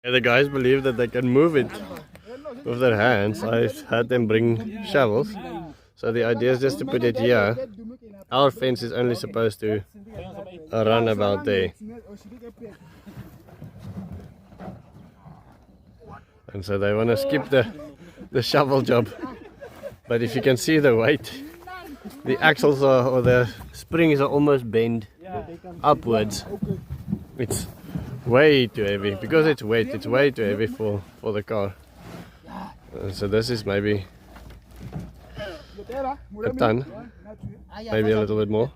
The guys believe that they can move it with their hands. I had them bring shovels. So the idea is just to put it here. Our fence is only supposed to run about there. And so they want to skip the shovel job. But if you can see the weight, the axles are, or the springs are almost bent upwards. It's way too heavy. Because it's wet, it's way too heavy for the car. So this is maybe a ton, maybe a little bit more.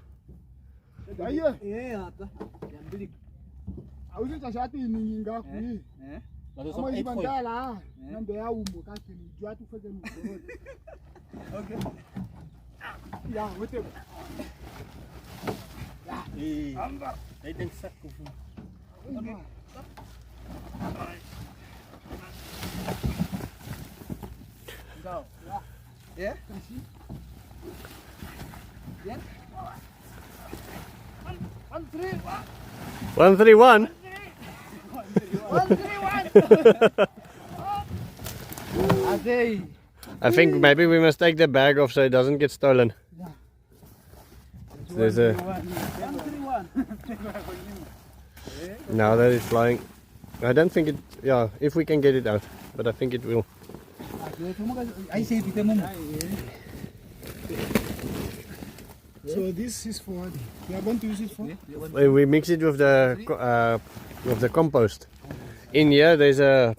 Yeah. 131. 131. I think maybe we must take the bag off so it doesn't get stolen. So there's a. Now that it's flying, I don't think it. Yeah, if we can get it out, but I think it will. So this is for what? We are going to use it for? We mix it with the compost. In here there's a,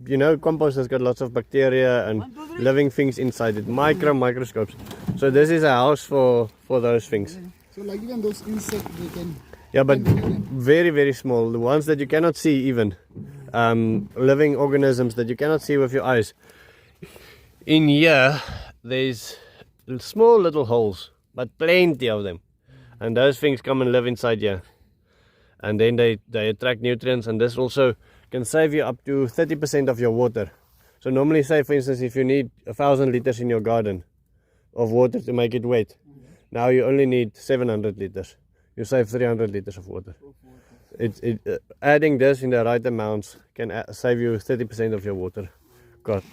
you know, compost has got lots of bacteria and living things inside it, microscopes. So this is a house for those things. So like even those insects they can. Yeah, but very small, the ones that you cannot see even, living organisms that you cannot see with your eyes. In here there's small little holes, but plenty of them, and those things come and live inside here, and then they attract nutrients, and this also can save you up to 30% of your water. So normally, say for instance, if you need 1,000 liters in your garden of water to make it wet, now you only need 700 liters. You save 300 liters of water. Adding this in the right amounts can save you 30% of your water. God.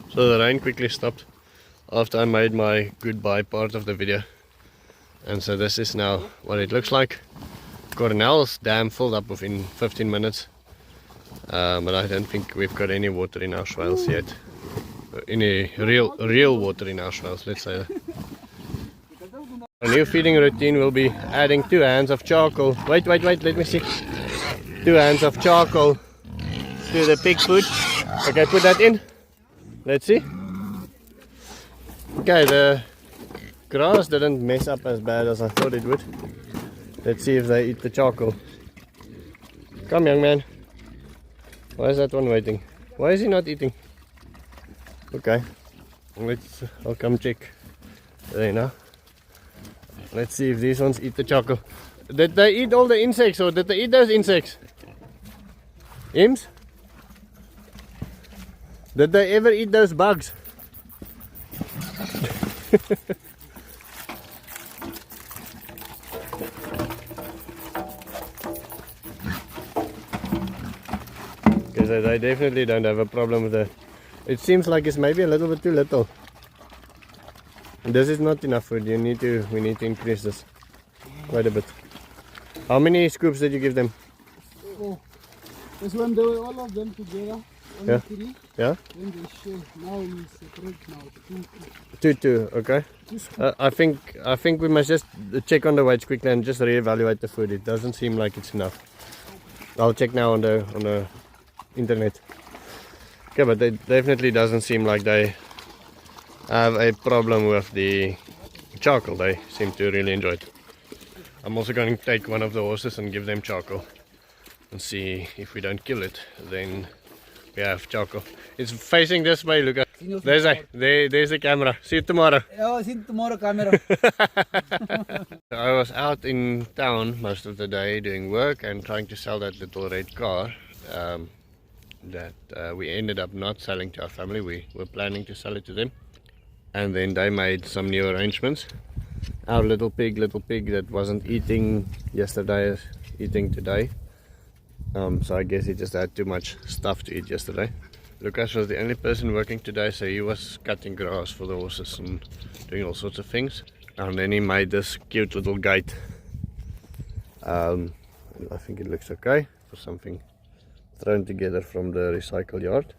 So the rain quickly stopped after I made my goodbye part of the video. And so this is now what it looks like. Cornell's dam filled up within 15 minutes. But I don't think we've got any water in our swales yet. Any real water in our swales, let's say that. A new feeding routine will be adding 2 hands of charcoal. Wait, let me see. 2 hands of charcoal to the pig food. Okay, put that in. Let's see. Okay, the grass didn't mess up as bad as I thought it would. Let's see if they eat the charcoal. Come, young man. Why is that one waiting? Why is he not eating? Okay, I'll come check. There now. Let's see if these ones eat the charcoal. Did they eat all the insects, or did they eat those insects? Ims? Did they ever eat those bugs? Because they definitely don't have a problem with it. It seems like it's maybe a little bit too little. This is not enough food. We need to increase this quite a bit. How many scoops did you give them? Oh, this one they were all of them together. Yeah. 3. Yeah. Then they share. Now we separate now. 2. Okay. I think we must just check on the weights quickly and just reevaluate the food. It doesn't seem like it's enough. I'll check now on the internet. Okay, but it definitely doesn't seem like they have a problem with the charcoal. They seem to really enjoy it. I'm also going to take one of the horses and give them charcoal and see if we don't kill it, then we have charcoal. It's facing this way, Lukas. There's the camera. See you tomorrow. Oh, see you tomorrow, camera. I was out in town most of the day doing work and trying to sell that little red car that we ended up not selling to our family. We were planning to sell it to them, and then they made some new arrangements. Our little pig that wasn't eating yesterday is eating today. So I guess he just had too much stuff to eat yesterday. Lukas was the only person working today, so he was cutting grass for the horses and doing all sorts of things. And then he made this cute little gate. I think it looks okay for something thrown together from the recycle yard.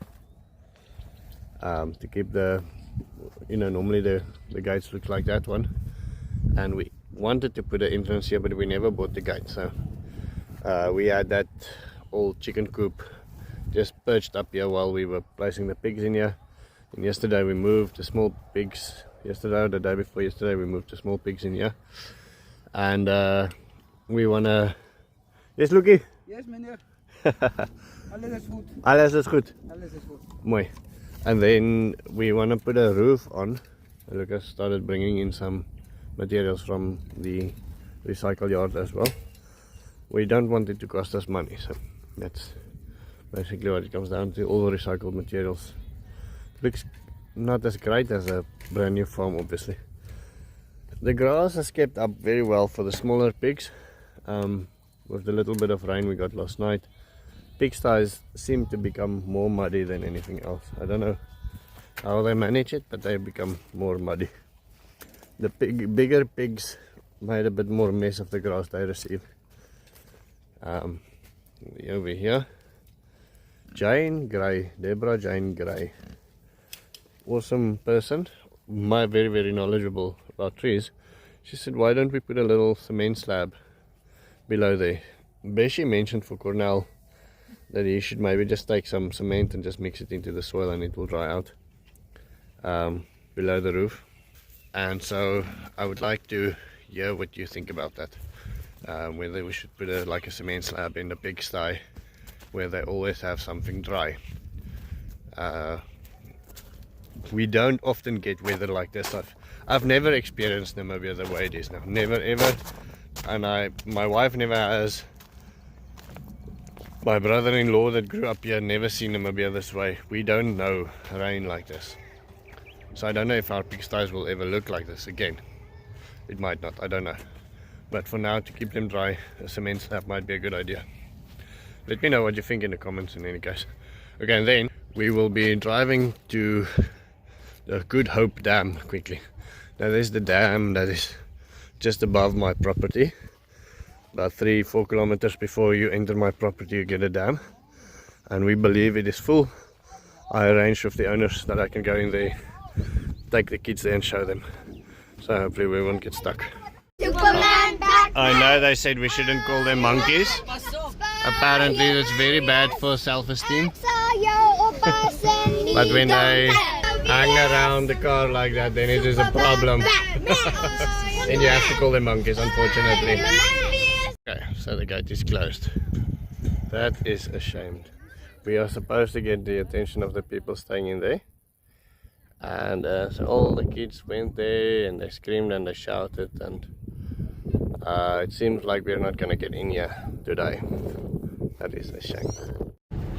To keep the, normally the gates look like that one. And we wanted to put an entrance here, but we never bought the gate. So we had that old chicken coop just perched up here while we were placing the pigs in here. And yesterday we moved the small pigs. Yesterday or the day before yesterday we moved the small pigs in here. And we wanna... Yes, Lukie? Yes, meneer. Alles is goed. Alles is goed. Alles is goed. Mooi. And then we wanna put a roof on. Lukas started bringing in some materials from the recycle yard as well. We don't want it to cost us money, so that's basically what it comes down to. All the recycled materials. Looks not as great as a brand new farm, obviously. The grass has kept up very well for the smaller pigs. With the little bit of rain we got last night, pigsties seem to become more muddy than anything else. I don't know how they manage it, but they become more muddy. The bigger pigs made a bit more mess of the grass they receive. Over here, Jane Gray, Deborah Jane Gray, awesome person, very, very knowledgeable about trees. She said, why don't we put a little cement slab below there? Beshy mentioned for Cornell that he should maybe just take some cement and just mix it into the soil and it will dry out below the roof. And so I would like to hear what you think about that. Whether we should put like a cement slab in the pigsty where they always have something dry. We don't often get weather like this. I've never experienced Namibia the way it is now. Never ever. And my wife never has. My brother-in-law that grew up here never seen Namibia this way. We don't know rain like this. So I don't know if our pigsties will ever look like this again. It might not, I don't know. But for now, to keep them dry, a cement slab might be a good idea. Let me know what you think in the comments in any case. Okay, and then we will be driving to the Good Hope Dam quickly. Now there's the dam that is just above my property. About 3-4 kilometers before you enter my property you get a dam. And we believe it is full. I arranged with the owners that I can go in there, take the kids there and show them. So hopefully we won't get stuck. I know they said we shouldn't call them monkeys. Apparently it's very bad for self-esteem. But when they hang around the car like that, then it is a problem. Then you have to call them monkeys, unfortunately. Okay, so the gate is closed. That is a shame. We are supposed to get the attention of the people staying in there. And so all the kids went there and they screamed and they shouted, and it seems like we're not going to get in here today. That is a shame.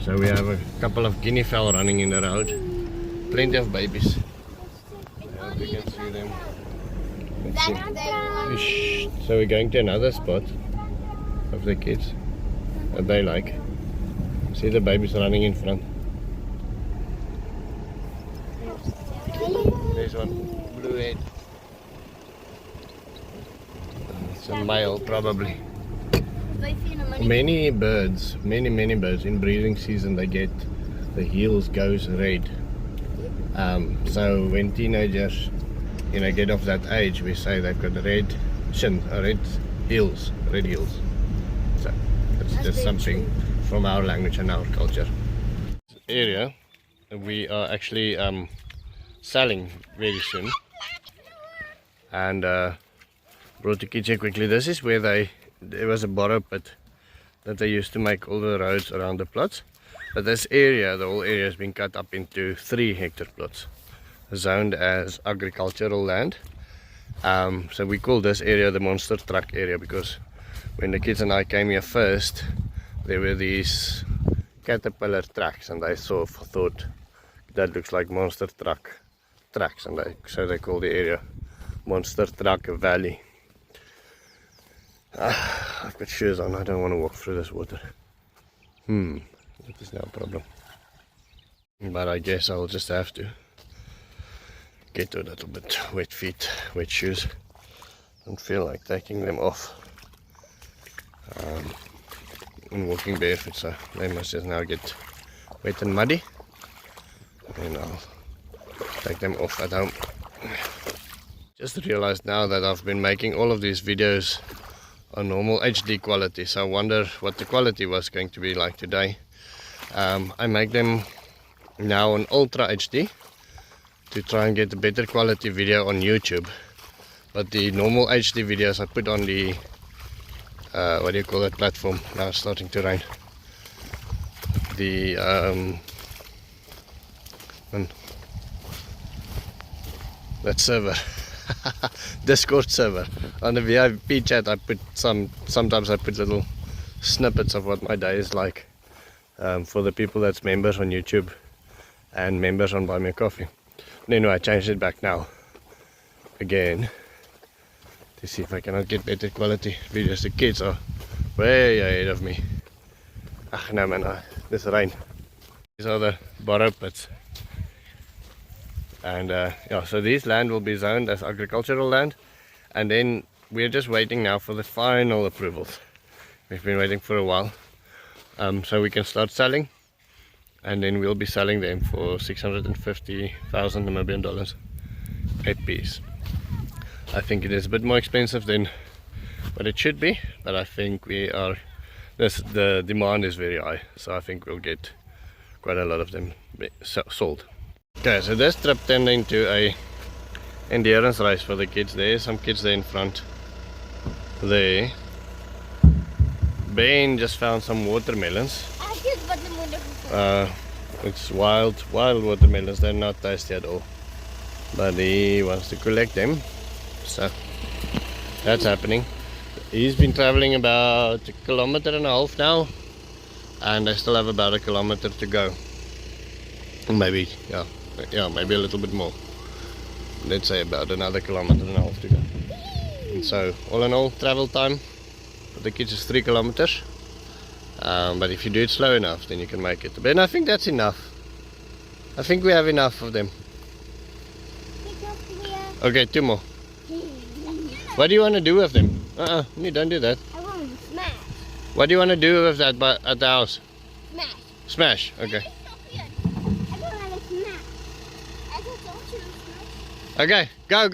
So we have a couple of guinea fowl running in the road. Plenty of babies. I hope you can see them. See. So we're going to another spot of the kids that they like. See the babies running in front. There's one, blue head. It's a male probably. Many birds, many birds in breeding season they get, the heels goes red. So when teenagers get of that age, we say they've got red heels. So that's just something from our language and our culture. This area we are actually selling very soon, and brought the kids here quickly. This is where there was a borrow pit that they used to make all the roads around the plots, but this area, the whole area has been cut up into 3 hectare plots zoned as agricultural land. So we call this area the monster truck area because when the kids and I came here first, there were these caterpillar tracks and I sort of thought that looks like monster truck tracks, and so they call the area Monster Truck Valley. I've got shoes on, I don't want to walk through this water. That is no problem. But I guess I'll just have to get a little bit wet feet, wet shoes. Don't feel like taking them off and walking barefoot, so they must just now get wet and muddy, and I'll take them off at home. Just realized now that I've been making all of these videos on normal HD quality, so I wonder what the quality was going to be like today. I make them now on Ultra HD to try and get a better quality video on YouTube, but the normal HD videos I put on the what do you call that platform? Now it's starting to rain. The that server, Discord server. On the VIP chat I put sometimes I put little snippets of what my day is like for the people that's members on YouTube and members on Buy Me a Coffee. Anyway, I changed it back now again to see if I cannot get better quality videos. The kids are way ahead of me. No man, this rain. These are the borrow pits. And yeah, so this land will be zoned as agricultural land, and then we're just waiting now for the final approvals. We've been waiting for a while, so we can start selling, and then we'll be selling them for 650,000 Namibian dollars a piece. I think it is a bit more expensive than what it should be, but I think the demand is very high, so I think we'll get quite a lot of them sold. Okay, so this trip turned into a endurance race for the kids. There are some kids there in front. There. Ben just found some watermelons. It's wild watermelons. They're not tasty at all, but he wants to collect them, so that's happening. He's been traveling about 1.5 kilometers now, and I still have about 1 kilometer to go. Maybe, yeah, maybe a little bit more. Let's say about another 1.5 kilometers to go. And so, all in all, travel time for the kids is 3 kilometers. But if you do it slow enough, then you can make it. But I think that's enough. I think we have enough of them. Okay, 2 more. What do you want to do with them? You don't do that. I want to smash. What do you want to do with that at the house? Smash. Smash, okay. Okay, go.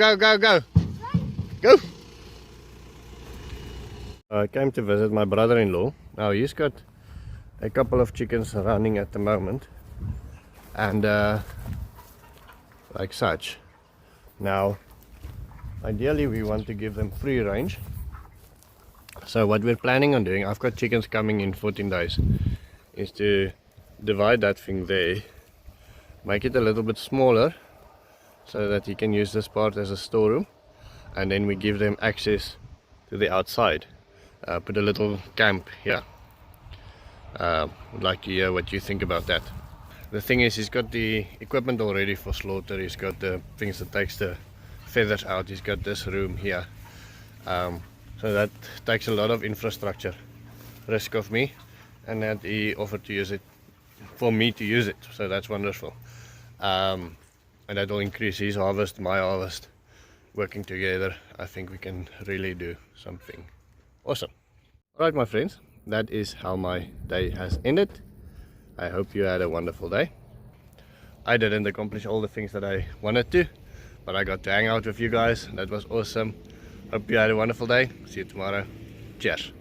Go! I came to visit my brother-in-law. Now he's got a couple of chickens running at the moment, and like such. Now, ideally we want to give them free range. So what we're planning on doing, I've got chickens coming in 14 days, is to divide that thing there, make it a little bit smaller, so that he can use this part as a storeroom, and then we give them access to the outside. Put a little camp here. Would like to hear what you think about that. The thing is, he's got the equipment already for slaughter. He's got the things that takes the feathers out. He's got this room here. So that takes a lot of infrastructure risk of me, and that he offered to use it for me to use it. So that's wonderful. And that will increase his harvest, my harvest. Working together, I think we can really do something awesome. Alright my friends, that is how my day has ended. I hope you had a wonderful day. I didn't accomplish all the things that I wanted to, but I got to hang out with you guys. That was awesome. Hope you had a wonderful day. See you tomorrow. Cheers.